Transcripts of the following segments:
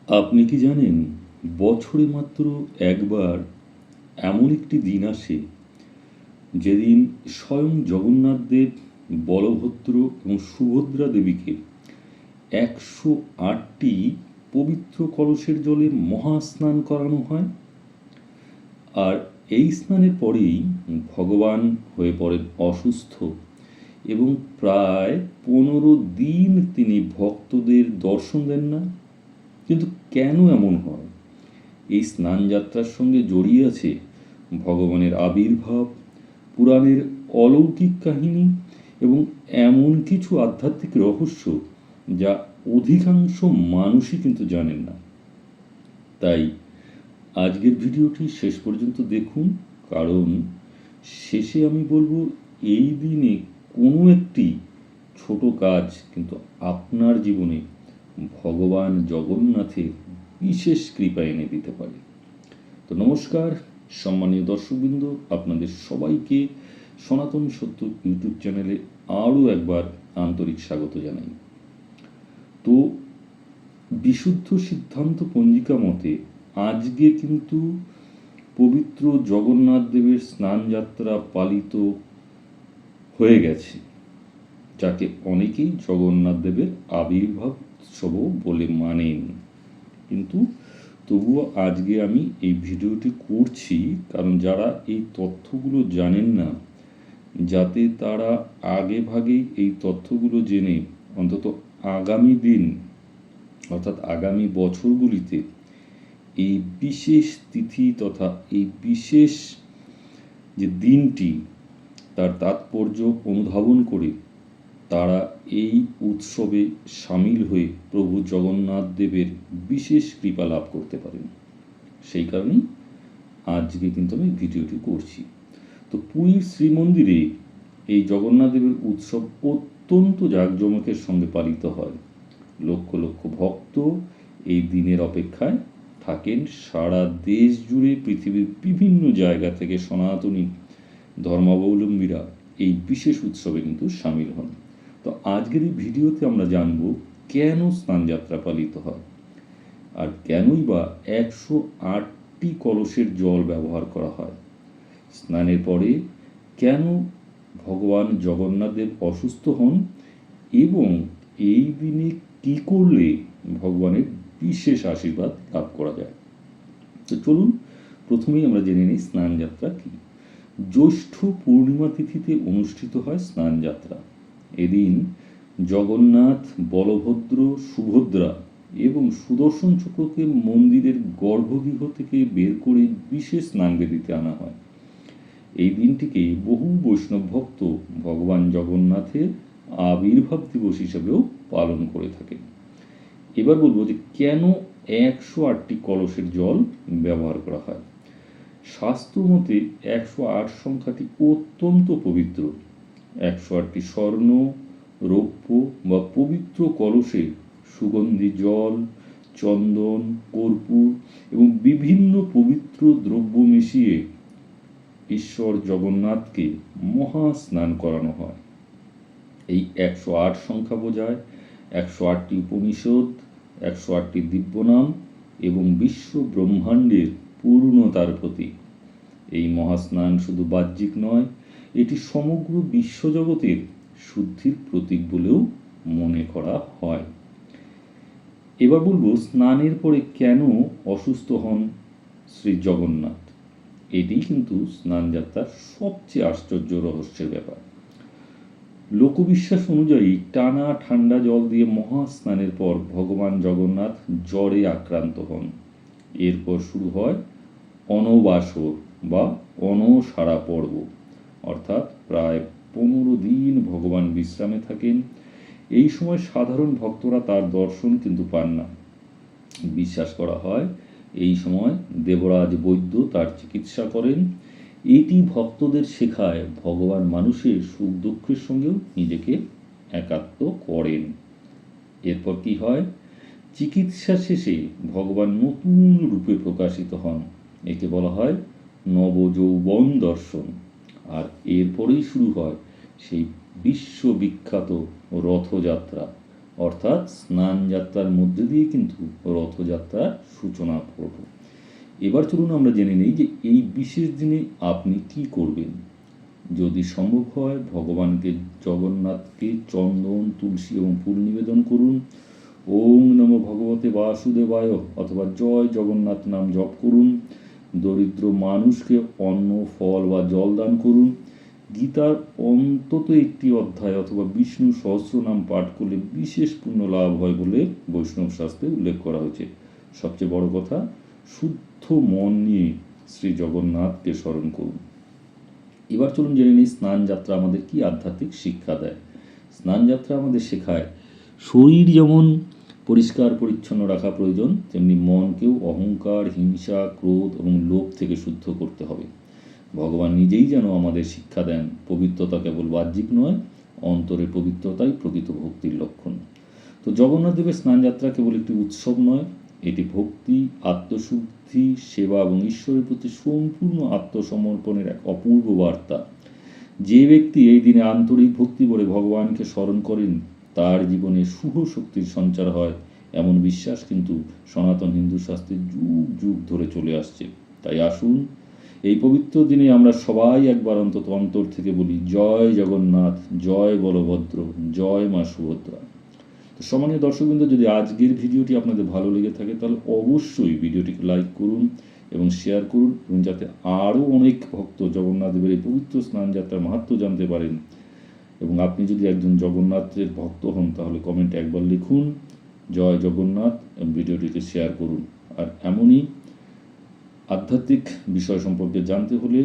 আপনি কি জানেন, বছরে মাত্র একবার এমন একটি দিন আসে যেদিন স্বয়ং জগন্নাথ দেব, বলভদ্র এবং সুভদ্রা দেবীকে 108টি পবিত্র কলসের জলে মহাস্নান করানো হয়। আর এই স্নানের পরেই ভগবান হয়ে পড়েন অসুস্থ এবং প্রায় 15 দিন তিনি ভক্তদের দর্শন দেন না। কিন্তু কেন এমন হয়? এই স্নানযাত্রার সঙ্গে জড়িয়ে আছে ভগবানের আবির্ভাব, পুরাণের অলৌকিক কাহিনী এবং এমন কিছু আধ্যাত্মিক রহস্য যা অধিকাংশ মানুষই কিন্তু জানেন না। তাই আজকের ভিডিওটি শেষ পর্যন্ত দেখুন, কারণ শেষে আমি বলবো এই দিনে কোনো একটি ছোট কাজ কিন্তু আপনার জীবনে ভগবান জগন্নাথের বিশেষ কৃপা এনে দিতে পারে। তো নমস্কার সম্মানীয় দর্শকবৃন্দ, আপনাদের সবাইকে সনাতন সত্য ইউটিউব চ্যানেলে আরও একবার আন্তরিক স্বাগত জানাই। তো বিশুদ্ধ সিদ্ধান্ত পঞ্জিকা মতে আজকে কিন্তু পবিত্র জগন্নাথ দেবের স্নানযাত্রা পালিত হয়ে গেছে, যাকে অনেকেই জগন্নাথ দেবের আবির্ভাব উৎসব বলে মানেন। কিন্তু তবুও আজকে আমি এই ভিডিওটি করছি কারণ যারা এই তথ্যগুলো জানেন না, যাতে তারা আগে ভাগেই এই তথ্যগুলো জেনে অন্তত আগামী দিন অর্থাৎ আগামী বছরগুলিতে এই বিশেষ তিথি তথা এই বিশেষ যে দিনটি তার তাৎপর্য অনুধাবন করে তারা এই উৎসবে সামিল হয়ে প্রভু জগন্নাথ দেবের বিশেষ কৃপা লাভ করতে পারেন। সেই কারণেই আজকে কিন্তু আমি ভিডিওটি করছি। তো পুরীর শ্রীমন্দিরে এই জগন্নাথ দেবের উৎসব অত্যন্ত জাঁকজমকের সঙ্গে পালিত হয়। লক্ষ লক্ষ ভক্ত এই দিনের অপেক্ষায় থাকেন। সারা দেশ জুড়ে পৃথিবীর বিভিন্ন জায়গা থেকে সনাতনী ধর্মাবলম্বীরা এই বিশেষ উৎসবে কিন্তু সামিল হন। তো আজকের এই ভিডিওতে আমরা জানব কেন স্নানযাত্রা পালিত হয় আর কেনই বা 108টি কলসের জল ব্যবহার করা হয়। স্নানের পরে কেন ভগবান জগন্নাথ দেব অসুস্থ হন এবং এই দিনে কী করলে ভগবানের বিশেষ আশীর্বাদ লাভ করা যায়। তো চলুন প্রথমেই আমরা জেনে নিই স্নানযাত্রা কী। জ্যৈষ্ঠ পূর্ণিমা তিথিতে অনুষ্ঠিত হয় স্নানযাত্রা। এদিন জগন্নাথ, বলভদ্র, সুভদ্রা এবং সুদর্শন চক্রকে মন্দিরের গর্ভগৃহ থেকে বের করে বিশেষ স্নানবেদিতে আনা হয়। এই দিনটিকে বহু বৈষ্ণব ভক্ত ভগবান জগন্নাথের আবির্ভাব দিবস হিসেবেও পালন করে থাকেন। এবার বলবো যে কেন 108টি কলসের জল ব্যবহার করা হয়। শাস্ত্র মতে 108 সংখ্যাটি অত্যন্ত পবিত্র। 108টি স্বর্ণ, রৌপ্য বা পবিত্র কলসে সুগন্ধি জল, চন্দন, কর্পূর এবং বিভিন্ন পবিত্র দ্রব্য মিশিয়ে ঈশ্বর জগন্নাথকে মহাস্নান করানো হয়। এই 108 সংখ্যা বোঝায় 108টি উপনিষদ, 108টি দিব্যনাম এবং বিশ্ব ব্রহ্মাণ্ডের পূর্ণতার প্রতীক। এই মহাস্নান শুধু বাহ্যিক নয়, এটি সমগ্র বিশ্বজগতের শুদ্ধির প্রতীক বলেও মনে করা হয়। এবার বলবো স্নানের পরে কেন অসুস্থ হন শ্রী জগন্নাথ। এটি কিন্তু স্নানযাত্রার সবচেয়ে আশ্চর্য রহস্যের ব্যাপার। লোকবিশ্বাস অনুযায়ী টানা ঠান্ডা জল দিয়ে মহাস্নানের পর ভগবান জগন্নাথ জ্বরে আক্রান্ত হন। এরপর শুরু হয় অনবাসর বা অনসারা পর্ব, অর্থাৎ প্রায় 15 দিন ভগবান বিশ্রামে থাকেন। এই সময় সাধারণ ভক্তরা তার দর্শন কিন্তু পান না। বিশ্বাস করা হয় এই সময় দেবরাজ বৈদ্য তার চিকিৎসা করেন। এটি ভক্তদের শেখায় ভগবান মানুষের সুখ দুঃখের সঙ্গেও নিজেকে একাত্ম করেন। এরপর কি হয়, চিকিৎসা শেষে ভগবান নতুন রূপে প্রকাশিত হন। একে বলা হয় নবযৌবন দর্শন। আর এরপরেই শুরু হয় সেই বিশ্ববিখ্যাত রথযাত্রা, অর্থাৎ স্নান যাত্রার মধ্যে দিয়ে কিন্তু রথযাত্রার সূচনা করব। এবার চলুন আমরা জেনে নিই যে এই বিশেষ দিনে আপনি কি করবেন। যদি সম্ভব হয় ভগবানকে জগন্নাথকে চন্দন, তুলসী এবং ফুল নিবেদন করুন। ওম নমো ভগবতে বাসুদেবায় অথবা জয় জগন্নাথ নাম জপ করুন। দরিদ্র মানুষকে অন্ন, ফল বা জল দান করুন। গীতার অন্তত একটি অধ্যায় অথবা বিষ্ণু সহস্রনাম পাঠ করলে বিশেষ পুণ্য লাভ হয় বলে বৈষ্ণব শাস্ত্রে উল্লেখ করা হয়েছে। সবচেয়ে বড় কথা, শুদ্ধ মন নিয়ে শ্রী জগন্নাথকে স্মরণ করুন। এবার চলুন জেনে নিই স্নান যাত্রা আমাদের কি আধ্যাত্মিক শিক্ষা দেয়। স্নান যাত্রা আমাদের শেখায় শরীর যেমন পরিষ্কার পরিচ্ছন্ন রাখা প্রয়োজন, তেমনি মনকেও অহংকার, হিংসা, ক্রোধ এবং লোভ থেকে শুদ্ধ করতে হবে। ভগবান নিজেই যেন আমাদের শিক্ষা দেন, পবিত্রতা কেবল বাহ্যিক নয়, অন্তরের পবিত্রতাই প্রকৃত ভক্তির লক্ষণ। তো জগন্নাথ দেবের স্নানযাত্রা কেবল একটি উৎসব নয়, এটি ভক্তি, আত্মশুদ্ধি, সেবা এবং ঈশ্বরের প্রতি সম্পূর্ণ আত্মসমর্পণের এক অপূর্ব বার্তা। যে ব্যক্তি এই দিনে আন্তরিক ভক্তি করে ভগবানকে স্মরণ করেন, তার জীবনে শুভ শক্তির সঞ্চার হয়, এমন বিশ্বাস কিন্তু সনাতন হিন্দু শাস্ত্রে যুগ যুগ ধরে চলে আসছে। তাই আসুন এই পবিত্র দিনে আমরা সবাই একবার অন্তত অন্তর থেকে বলি জয় জগন্নাথ, জয় বলভদ্র, জয় মা সুভদ্রা। তো সম্মানীয় দর্শকবৃন্দ, যদি আজকের ভিডিওটি আপনাদের ভালো লেগে থাকে তাহলে অবশ্যই ভিডিওটিকে লাইক করুন এবং শেয়ার করুন, এবং যাতে আরও অনেক ভক্ত জগন্নাথ দেবের এই পবিত্র স্নান যাত্রার মাহাত্ম্য জানতে পারেন। এবং আপনি যদি একজন জগন্নাথের ভক্ত হন তাহলে কমেন্টে একবার লিখুন জয় জগন্নাথ এবং ভিডিওটিকে শেয়ার করুন। আর এমনই আধ্যাত্মিক বিষয় সম্পর্কে জানতে হলে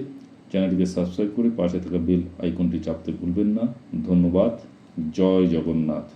চ্যানেলটিকে সাবস্ক্রাইব করে পাশে থাকা বেল আইকনটি চাপতে ভুলবেন না। ধন্যবাদ। জয় জগন্নাথ।